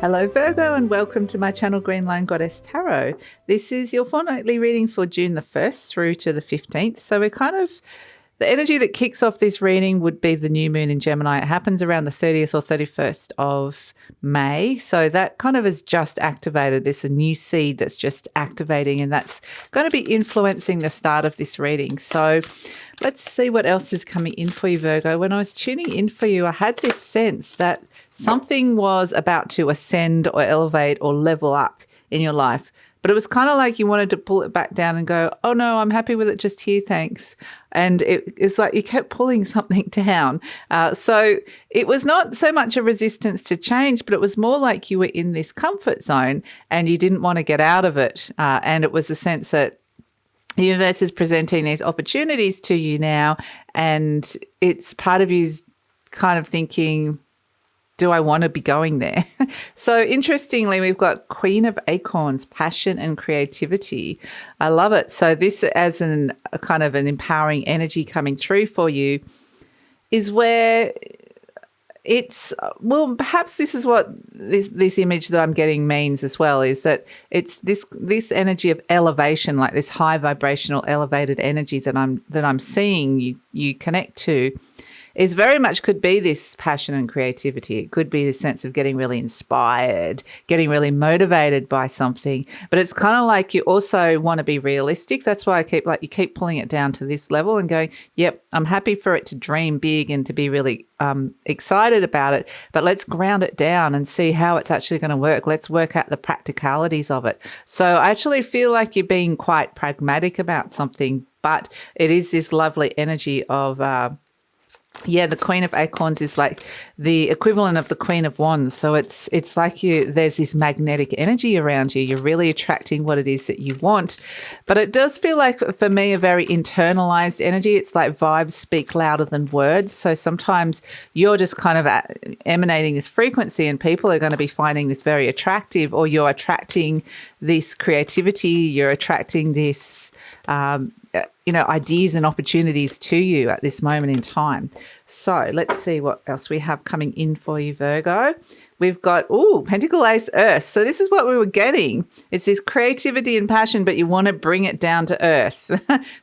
Hello Virgo and welcome to my channel GreenLion Goddess Tarot. This is your fortnightly reading for June the 1st through to the 15th. So the energy that kicks off this reading would be the new moon in Gemini. It happens around the 30th or 31st of May. So that kind of is just activated. There's a new seed that's just activating, and that's going to be influencing the start of this reading. So let's see what else is coming in for you, Virgo. When I was tuning in for you, I had this sense that something was about to ascend or elevate or level up in your life. But it was kind of like you wanted to pull it back down and go, oh, no, I'm happy with it just here, thanks. And it's like you kept pulling something down. So it was not so much a resistance to change, but it was more like you were in this comfort zone and you didn't want to get out of it. And it was a sense that the universe is presenting these opportunities to you now, and it's part of you's kind of thinking, do I want to be going there? So interestingly, we've got Queen of Acorns, passion and creativity. I love it. So this as a kind of an empowering energy coming through for you is where it's, well, perhaps this is what this image that I'm getting means as well, is that it's this energy of elevation, like this high vibrational elevated energy that I'm seeing you connect to. Is very much could be this passion and creativity. It could be this sense of getting really inspired, getting really motivated by something. But it's kind of like you also want to be realistic. That's why you keep pulling it down to this level and going, yep, I'm happy for it to dream big and to be really excited about it. But let's ground it down and see how it's actually going to work. Let's work out the practicalities of it. So I actually feel like you're being quite pragmatic about something, but it is this lovely energy of the Queen of Acorns is like the equivalent of the Queen of Wands. So it's like there's this magnetic energy around you. You're really attracting what it is that you want. But it does feel like, for me, a very internalized energy. It's like vibes speak louder than words. So sometimes you're just kind of emanating this frequency and people are going to be finding this very attractive, or you're attracting this creativity. You're attracting this ideas and opportunities to you at this moment in time. So let's see what else we have coming in for you, Virgo. We've got, Pentacle Ace Earth. So this is what we were getting. It's this creativity and passion, but you want to bring it down to earth.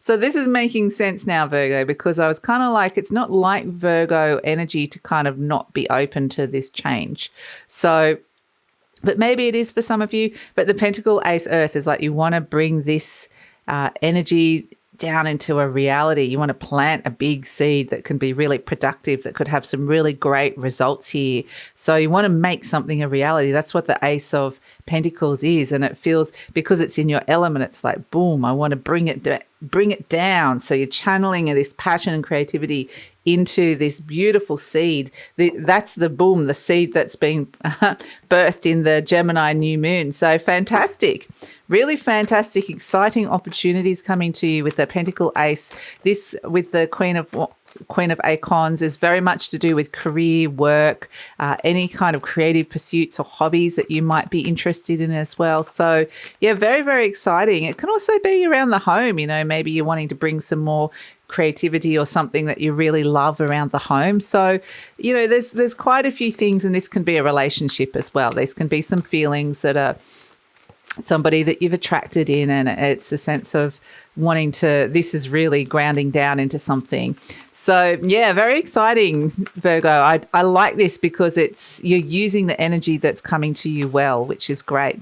So this is making sense now, Virgo, because I was kind of like, it's not like Virgo energy to kind of not be open to this change. So, but maybe it is for some of you. But the Pentacle Ace Earth is like you want to bring this energy down into a reality. You want to plant a big seed that can be really productive, that could have some really great results here. So you want to make something a reality. That's what the Ace of Pentacles is. And it feels, because it's in your element, it's like, boom, I want to bring it down. So you're channeling this passion and creativity into this beautiful seed. That's the boom, the seed that's been birthed in the Gemini new moon. So fantastic. Really fantastic, exciting opportunities coming to you with the Pentacle Ace. This with the Queen of Acorns is very much to do with career, work, any kind of creative pursuits or hobbies that you might be interested in as well. So yeah, very, very exciting. It can also be around the home. Maybe you're wanting to bring some more creativity or something that you really love around the home. So, there's quite a few things, and this can be a relationship as well. These can be some feelings that are somebody that you've attracted in, and it's a sense of wanting to, this is really grounding down into something. So yeah, very exciting, Virgo. I like this because you're using the energy that's coming to you well, which is great.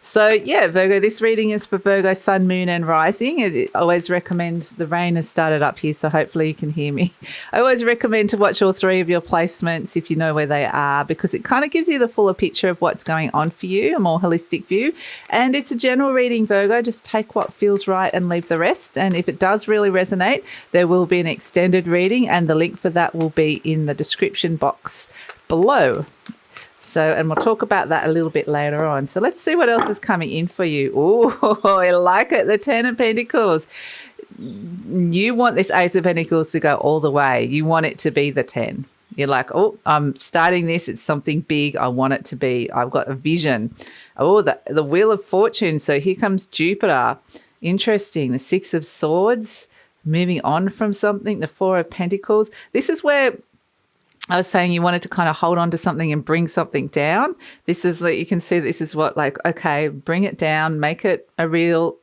So yeah, Virgo, this reading is for Virgo, Sun, Moon and Rising. I always recommend, the rain has started up here, so hopefully you can hear me. I always recommend to watch all three of your placements if you know where they are, because it kind of gives you the fuller picture of what's going on for you, a more holistic view. And it's a general reading, Virgo. Just take what feels right and leave the rest. And if it does really resonate, there will be an extended reading, and the link for that will be in the description box below. So, and we'll talk about that a little bit later on. So let's see what else is coming in for you. Oh, I like it. The 10 of Pentacles. You want this Ace of Pentacles to go all the way. You want it to be the 10. You're like, oh, I'm starting this. It's something big. I want it to be. I've got a vision. Oh, the Wheel of Fortune. So here comes Jupiter. Interesting. The 6 of Swords. Moving on from something. The 4 of Pentacles. This is where I was saying you wanted to kind of hold on to something and bring something down. This is like, you can see this is what, like, okay, bring it down, make it reality.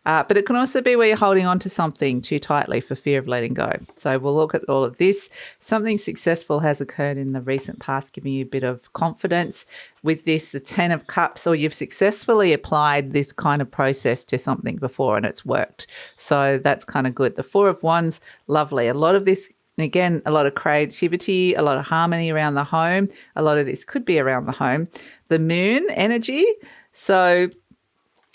But it can also be where you're holding on to something too tightly for fear of letting go. So we'll look at all of this. Something successful has occurred in the recent past, giving you a bit of confidence. With this, the 10 of Cups, or you've successfully applied this kind of process to something before and it's worked. So that's kind of good. The 4 of Wands, lovely. A lot of this, again, a lot of creativity, a lot of harmony around the home. A lot of this could be around the home. The Moon energy. So,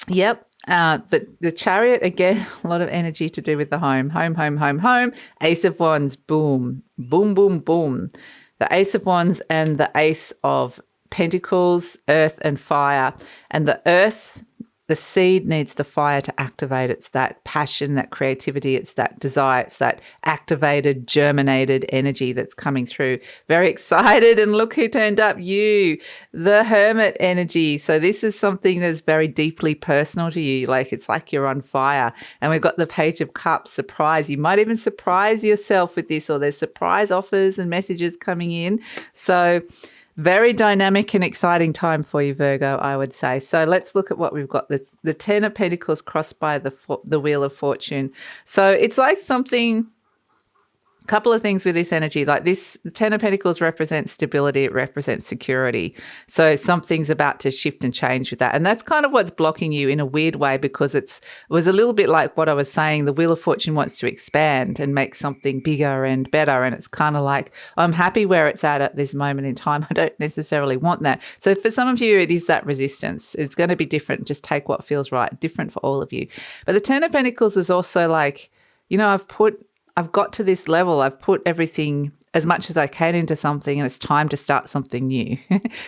yep. The Chariot, again, a lot of energy to do with the home. Home. Ace of Wands, boom, boom, boom, boom. The Ace of Wands and the Ace of Pentacles, earth and fire. And the earth, the seed needs the fire to activate. It's that passion, that creativity, it's that desire, it's that activated, germinated energy that's coming through. Very excited, and look who turned up, you, the Hermit energy. So this is something that's very deeply personal to you. Like, it's like you're on fire. And we've got the Page of Cups, surprise. You might even surprise yourself with this, or there's surprise offers and messages coming in. So very dynamic and exciting time for you, Virgo, I would say. So let's look at what we've got. The 10 of Pentacles crossed by the Wheel of Fortune. So it's like something, a couple of things with this energy. Like this, the 10 of Pentacles represents stability. It represents security. So something's about to shift and change with that. And that's kind of what's blocking you in a weird way, because it was a little bit like what I was saying. The Wheel of Fortune wants to expand and make something bigger and better. And it's kind of like, I'm happy where it's at this moment in time. I don't necessarily want that. So for some of you, it is that resistance. It's going to be different. Just take what feels right. Different for all of you. But the 10 of Pentacles is also like, you know, I've got to this level. I've put everything as much as I can into something, and it's time to start something new.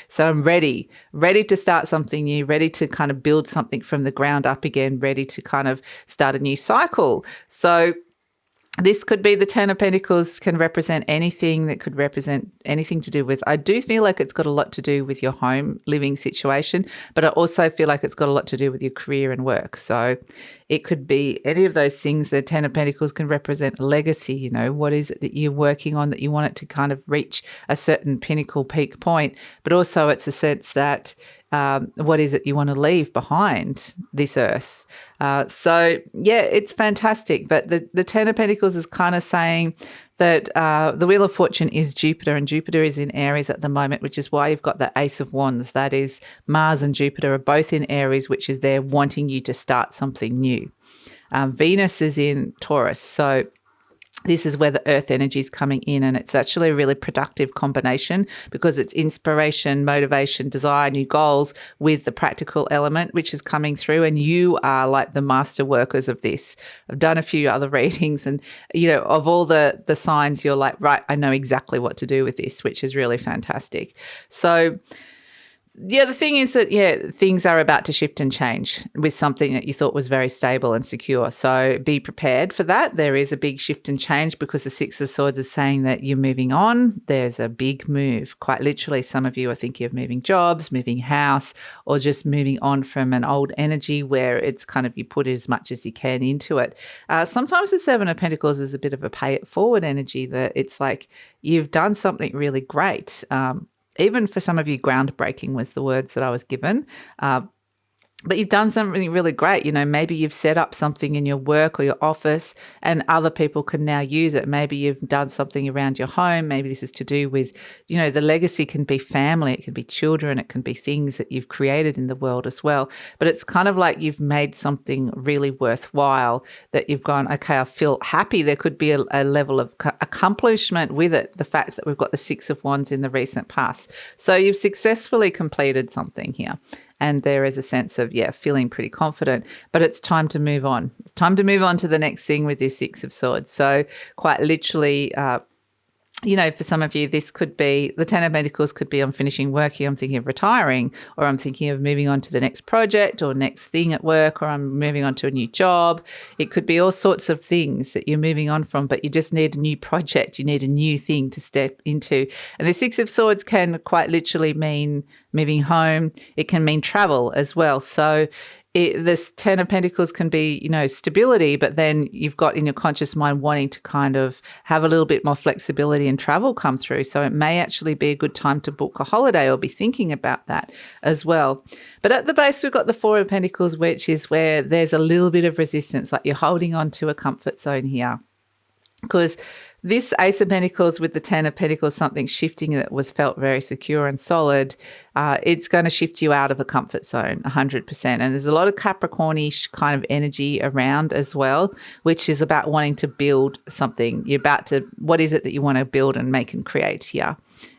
So I'm ready to start something new, ready to kind of build something from the ground up again, ready to kind of start a new cycle. So this could be the 10 of Pentacles, can represent anything, that could represent anything to do with, I do feel like it's got a lot to do with your home living situation, but I also feel like it's got a lot to do with your career and work. So it could be any of those things. The 10 of Pentacles can represent legacy. You know, what is it that you're working on that you want it to kind of reach a certain pinnacle peak point, but also it's a sense that what is it you want to leave behind this earth? So, yeah, it's fantastic. But the 10 of Pentacles is kind of saying that the Wheel of Fortune is Jupiter, and Jupiter is in Aries at the moment, which is why you've got the Ace of Wands. That is, Mars and Jupiter are both in Aries, which is there wanting you to start something new. Venus is in Taurus. So this is where the earth energy is coming in, and it's actually a really productive combination because it's inspiration, motivation, desire, new goals with the practical element, which is coming through, and you are like the master workers of this. I've done a few other readings, and, you know, of all the signs, you're like, right, I know exactly what to do with this, which is really fantastic. So yeah, the thing is that, yeah, things are about to shift and change with something that you thought was very stable and secure. So be prepared for that. There is a big shift and change because the Six of Swords is saying that you're moving on. There's a big move. Quite literally, some of you are thinking of moving jobs, moving house, or just moving on from an old energy where it's kind of you put as much as you can into it. Sometimes the Seven of Pentacles is a bit of a pay it forward energy, that it's like you've done something really great. Even for some of you, groundbreaking was the words that I was given. But you've done something really great. You know, maybe you've set up something in your work or your office and other people can now use it. Maybe you've done something around your home. Maybe this is to do with, you know, the legacy can be family, it can be children, it can be things that you've created in the world as well. But it's kind of like you've made something really worthwhile that you've gone, okay, I feel happy. There could be a level of accomplishment with it, the fact that we've got the Six of Wands in the recent past. So you've successfully completed something here. And there is a sense of, yeah, feeling pretty confident, but it's time to move on. It's time to move on to the next thing with this Six of Swords. So quite literally, you know, for some of you, this could be, the Ten of Pentacles could be I'm finishing work here, I'm thinking of retiring, or I'm thinking of moving on to the next project or next thing at work, or I'm moving on to a new job. It could be all sorts of things that you're moving on from, but you just need a new project. You need a new thing to step into. And the Six of Swords can quite literally mean moving home. It can mean travel as well. So this Ten of Pentacles can be, stability, but then you've got in your conscious mind wanting to kind of have a little bit more flexibility and travel come through. So it may actually be a good time to book a holiday or be thinking about that as well. But at the base, we've got the Four of Pentacles, which is where there's a little bit of resistance, like you're holding on to a comfort zone here. Because this Ace of Pentacles with the Ten of Pentacles, something shifting that was felt very secure and solid, it's going to shift you out of a comfort zone 100%. And there's a lot of Capricornish kind of energy around as well, which is about wanting to build something. What is it that you want to build and make and create here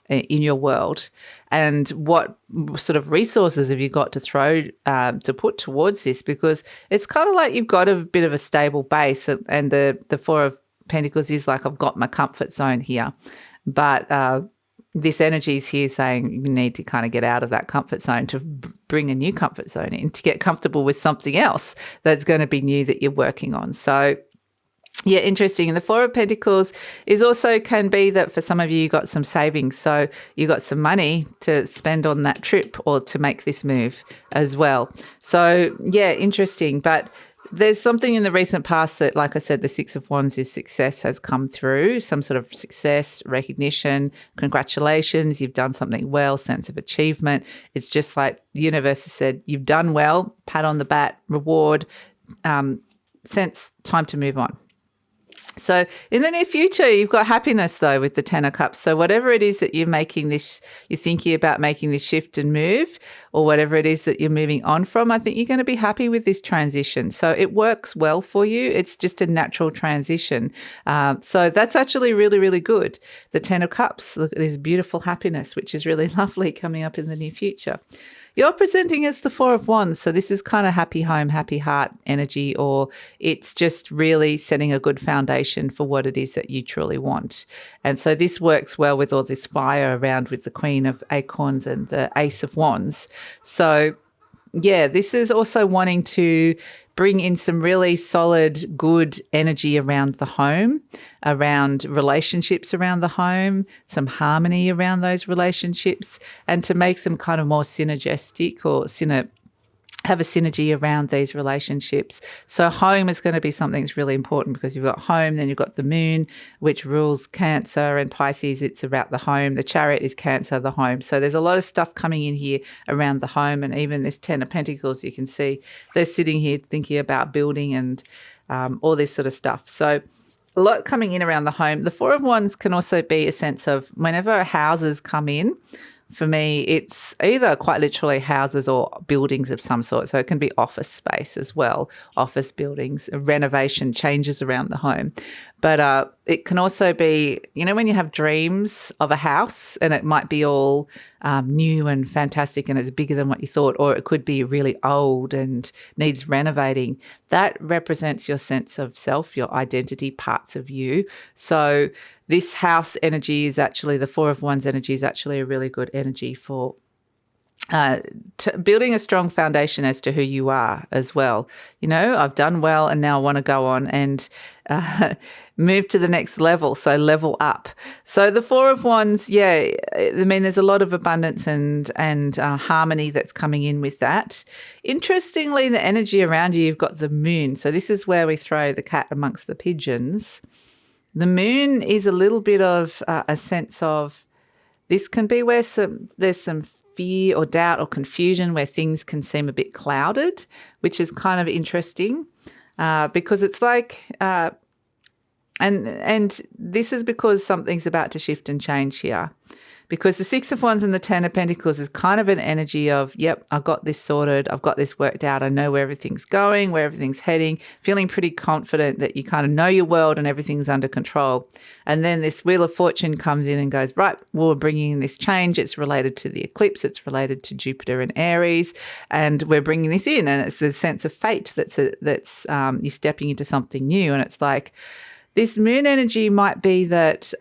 in your world? And what sort of resources have you got to throw, to put towards this? Because it's kind of like you've got a bit of a stable base, and the Four of Pentacles is like, I've got my comfort zone here, but this energy is here saying you need to kind of get out of that comfort zone to bring a new comfort zone in, to get comfortable with something else that's going to be new that you're working on. So yeah, interesting. And the Four of Pentacles is also can be that for some of you got some savings, so you got some money to spend on that trip or to make this move as well. So yeah, interesting. But there's something in the recent past that, like I said, the Six of Wands is success has come through, some sort of success, recognition, congratulations, you've done something well, sense of achievement. It's just like the universe has said, you've done well, pat on the back, reward, sense time to move on. So in the near future, you've got happiness, though, with the Ten of Cups. So whatever it is that you're thinking about making this shift and move, or whatever it is that you're moving on from, I think you're going to be happy with this transition. So it works well for you. It's just a natural transition. So that's actually really, really good. The Ten of Cups, look at this beautiful happiness, which is really lovely coming up in the near future. You're presenting as the Four of Wands, so this is kind of happy home, happy heart energy, or it's just really setting a good foundation for what it is that you truly want. And so this works well with all this fire around with the Queen of Acorns and the Ace of Wands. So yeah, this is also wanting to bring in some really solid, good energy around the home, around relationships around the home, some harmony around those relationships, and to make them kind of more synergistic or have a synergy around these relationships. So home is going to be something that's really important, because you've got home, then you've got the moon, which rules Cancer and Pisces. It's about the home. The Chariot is Cancer, the home. So there's a lot of stuff coming in here around the home. And even this Ten of Pentacles, you can see they're sitting here thinking about building and all this sort of stuff. So a lot coming in around the home. The Four of Wands can also be a sense of whenever houses come in, for me, it's either quite literally houses or buildings of some sort. So it can be office space as well, office buildings, renovation, changes around the home. But it can also be, when you have dreams of a house and it might be all new and fantastic and it's bigger than what you thought, or it could be really old and needs renovating. That represents your sense of self, your identity, parts of you. So this house energy is actually, the Four of Wands energy is actually a really good energy for building a strong foundation as to who you are as well. I've done well and now I want to go on and move to the next level, so level up. So the Four of Wands, there's a lot of abundance and harmony that's coming in with that. Interestingly, the energy around you, you've got the moon. So this is where we throw the cat amongst the pigeons. The moon is a little bit of a sense of, this can be where there's some fear or doubt or confusion, where things can seem a bit clouded, which is kind of interesting because it's like, and this is because something's about to shift and change here. Because the Six of Wands and the Ten of Pentacles is kind of an energy of, yep, I've got this sorted, I've got this worked out, I know where everything's going, where everything's heading, feeling pretty confident that you kind of know your world and everything's under control. And then this Wheel of Fortune comes in and goes, right, well, we're bringing in this change. It's related to the eclipse. It's related to Jupiter and Aries. And we're bringing this in. And it's the sense of fate that's you're stepping into something new. And it's like this moon energy might be that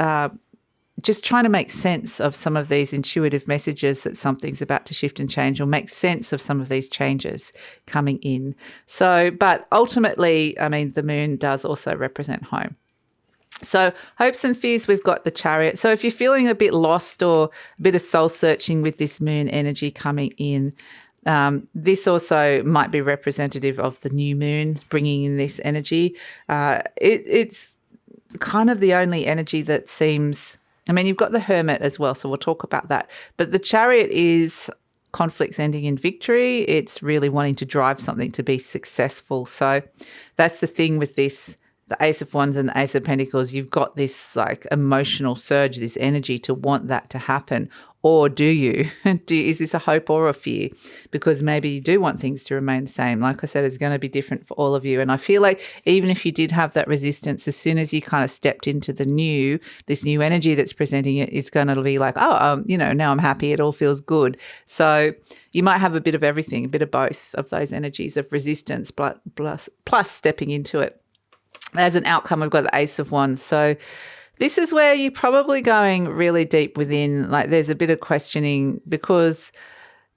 just trying to make sense of some of these intuitive messages that something's about to shift and change, or make sense of some of these changes coming in. So, but ultimately, the moon does also represent home. So hopes and fears, we've got the Chariot. So if you're feeling a bit lost or a bit of soul searching with this moon energy coming in, This also might be representative of the new moon bringing in this energy. It's kind of the only energy that seems, I mean, you've got the Hermit as well, so we'll talk about that. But the Chariot is conflicts ending in victory. It's really wanting to drive something to be successful. So that's the thing with this, the Ace of Wands and the Ace of Pentacles. You've got this like emotional surge, this energy to want that to happen. Or do you? Is this a hope or a fear? Because maybe you do want things to remain the same. Like I said, it's going to be different for all of you. And I feel like even if you did have that resistance, as soon as you kind of stepped into this new energy that's presenting it, it's going to be like, now I'm happy. It all feels good. So you might have a bit of everything, a bit of both of those energies of resistance plus stepping into it. As an outcome, we've got the Ace of Wands. So this is where you're probably going really deep within, like there's a bit of questioning because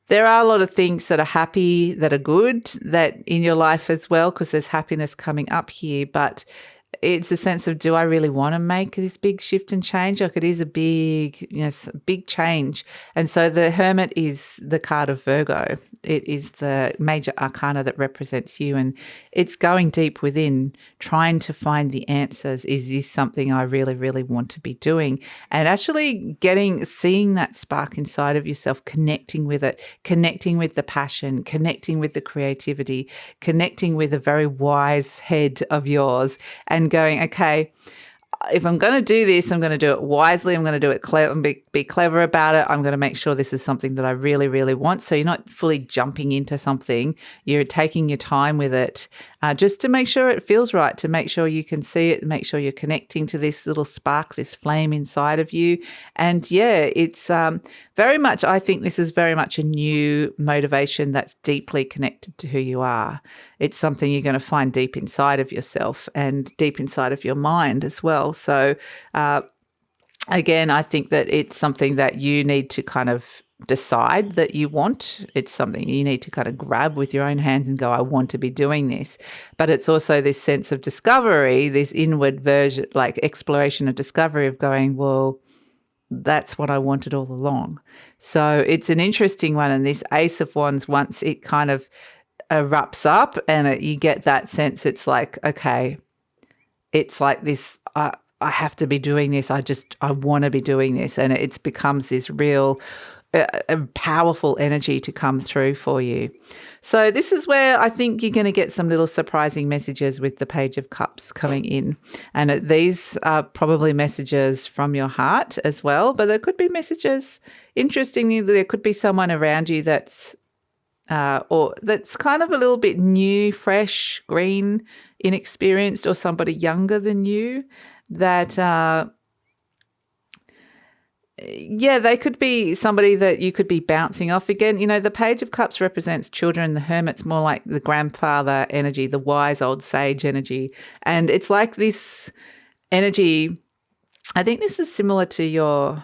there are a lot of things that are happy, that are good, that in your life as well, because there's happiness coming up here. But it's a sense of, do I really want to make this big shift and change? Like it is a big change. And so the Hermit is the card of Virgo. It is the major arcana that represents you, and it's going deep within, trying to find the answers. Is this something I really, really want to be doing? And actually seeing that spark inside of yourself, connecting with it, connecting with the passion, connecting with the creativity, connecting with a very wise head of yours, and going, okay, if I'm going to do this, I'm going to do it wisely. I'm going to do it clever and be clever about it. I'm going to make sure this is something that I really, really want. So you're not fully jumping into something. You're taking your time with it just to make sure it feels right, to make sure you can see it, make sure you're connecting to this little spark, this flame inside of you. And yeah, it's very much, I think this is very much a new motivation that's deeply connected to who you are. It's something you're going to find deep inside of yourself and deep inside of your mind as well. So again, I think that it's something that you need to kind of decide that you want. It's something you need to kind of grab with your own hands and go, I want to be doing this. But it's also this sense of discovery, this inward version, like exploration of discovery of going, well, that's what I wanted all along. So it's an interesting one. And this Ace of Wands, once it kind of erupts up and you get that sense, it's like, okay, it's like this, I have to be doing this. I want to be doing this. And it becomes this real a powerful energy to come through for you. So this is where I think you're going to get some little surprising messages with the Page of Cups coming in. And these are probably messages from your heart as well, but there could be messages, interestingly, there could be someone around you that's or that's kind of a little bit new, fresh, green, inexperienced, or somebody younger than you that they could be somebody that you could be bouncing off again. You know, the Page of Cups represents children. The Hermit's more like the grandfather energy, the wise old sage energy. And it's like this energy, I think this is similar to your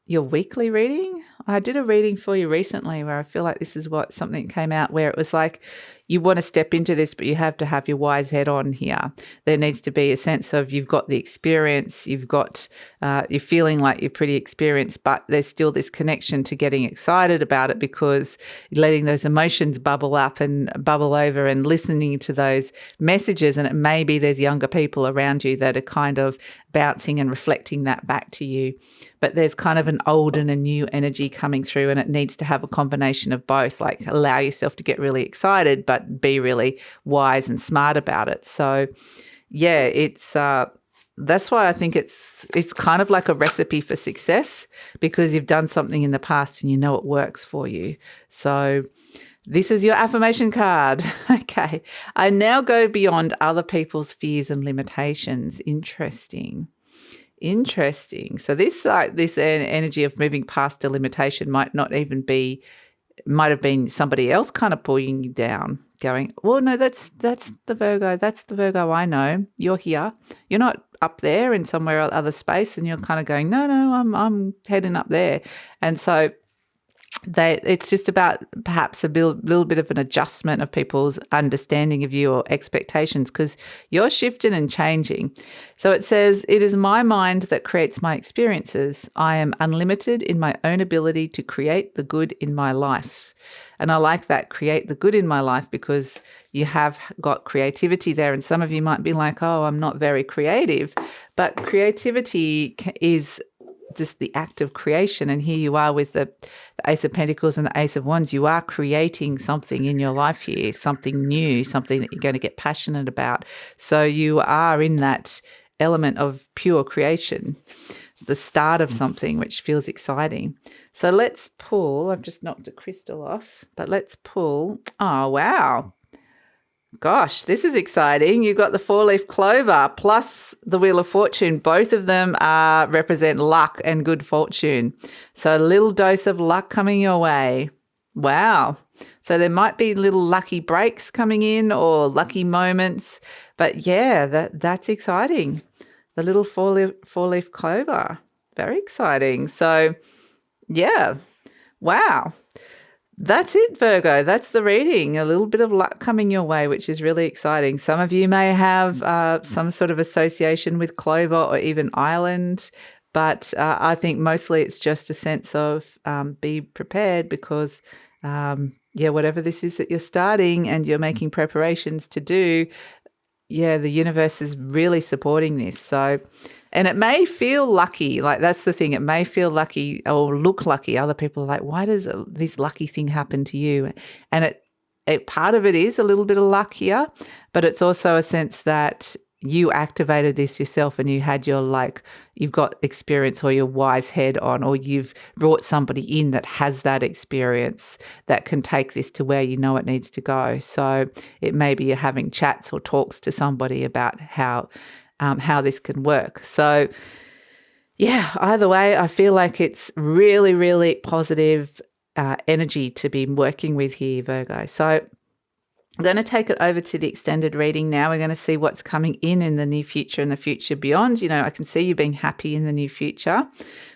weekly reading. I did a reading for you recently where I feel like this is what something came out where it was like, you want to step into this, but you have to have your wise head on here. There needs to be a sense of you've got the experience, you've got, you're feeling like you're pretty experienced, but there's still this connection to getting excited about it because letting those emotions bubble up and bubble over and listening to those messages. And it may be there's younger people around you that are kind of bouncing and reflecting that back to you. But there's kind of an old and a new energy coming through, and it needs to have a combination of both, like allow yourself to get really excited, but be really wise and smart about it. So yeah, it's that's why I think it's kind of like a recipe for success because you've done something in the past and you know it works for you. So this is your affirmation card. Okay. I now go beyond other people's fears and limitations. Interesting. So this energy of moving past a limitation might have been somebody else kind of pulling you down, going, well, no, that's the Virgo. That's the Virgo I know. You're here. You're not up there in somewhere other space, and you're kind of going, no, I'm heading up there. And so it's just about perhaps a little bit of an adjustment of people's understanding of you or expectations because you're shifting and changing. So it says, it is my mind that creates my experiences. I am unlimited in my own ability to create the good in my life. And I like that, create the good in my life, because you have got creativity there. And some of you might be like, oh, I'm not very creative. But creativity is just the act of creation. And here you are with the Ace of Pentacles and the Ace of Wands. You are creating something in your life here, something new, something that you're going to get passionate about. So you are in that element of pure creation, the start of something, which feels exciting. So let's pull. I've just knocked a crystal off, but let's pull. Oh, wow. Gosh, this is exciting. You've got the 4-leaf clover plus the Wheel of Fortune. Both of them represent luck and good fortune. So a little dose of luck coming your way. Wow. So there might be little lucky breaks coming in or lucky moments. But yeah, that's exciting. The little four-leaf clover. Very exciting. So yeah. Wow. That's it, Virgo. That's the reading. A little bit of luck coming your way, which is really exciting. Some of you may have some sort of association with clover or even island, but I think mostly it's just a sense of be prepared because, whatever this is that you're starting and you're making preparations to do, the universe is really supporting this. So, and it may feel lucky, like that's the thing. It may feel lucky or look lucky. Other people are like, why does this lucky thing happen to you? And it part of it is a little bit of luck here, but it's also a sense that you activated this yourself and you had you've got experience or your wise head on, or you've brought somebody in that has that experience that can take this to where you know it needs to go. So it may be you're having chats or talks to somebody about how this can work. So yeah, either way, I feel like it's really, really positive energy to be working with here, Virgo. So I'm going to take it over to the extended reading now. We're going to see what's coming in the near future and the future beyond. You know, I can see you being happy in the near future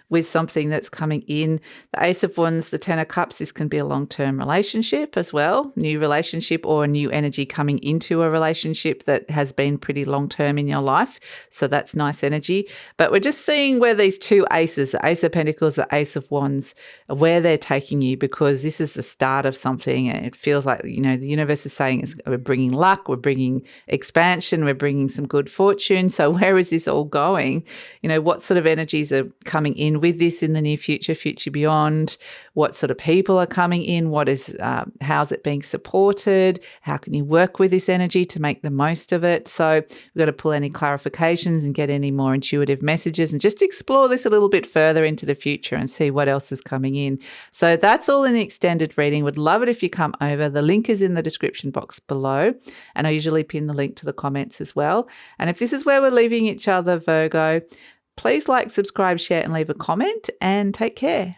with something that's coming in. The Ace of Wands, the Ten of Cups, this can be a long-term relationship as well, new relationship or new energy coming into a relationship that has been pretty long-term in your life. So that's nice energy. But we're just seeing where these two aces, the Ace of Pentacles, the Ace of Wands, where they're taking you, because this is the start of something. And it feels like, you know, the universe is saying we're bringing luck, we're bringing expansion, we're bringing some good fortune. So where is this all going? You know, what sort of energies are coming in with this in the near future, future beyond? What sort of people are coming in? What is, how's it being supported? How can you work with this energy to make the most of it? So we've got to pull any clarifications and get any more intuitive messages and just explore this a little bit further into the future and see what else is coming in. So that's all in the extended reading. Would love it if you come over. The link is in the description box below, and I usually pin the link to the comments as well. And if this is where we're leaving each other, Virgo, please like, subscribe, share, and leave a comment, and take care.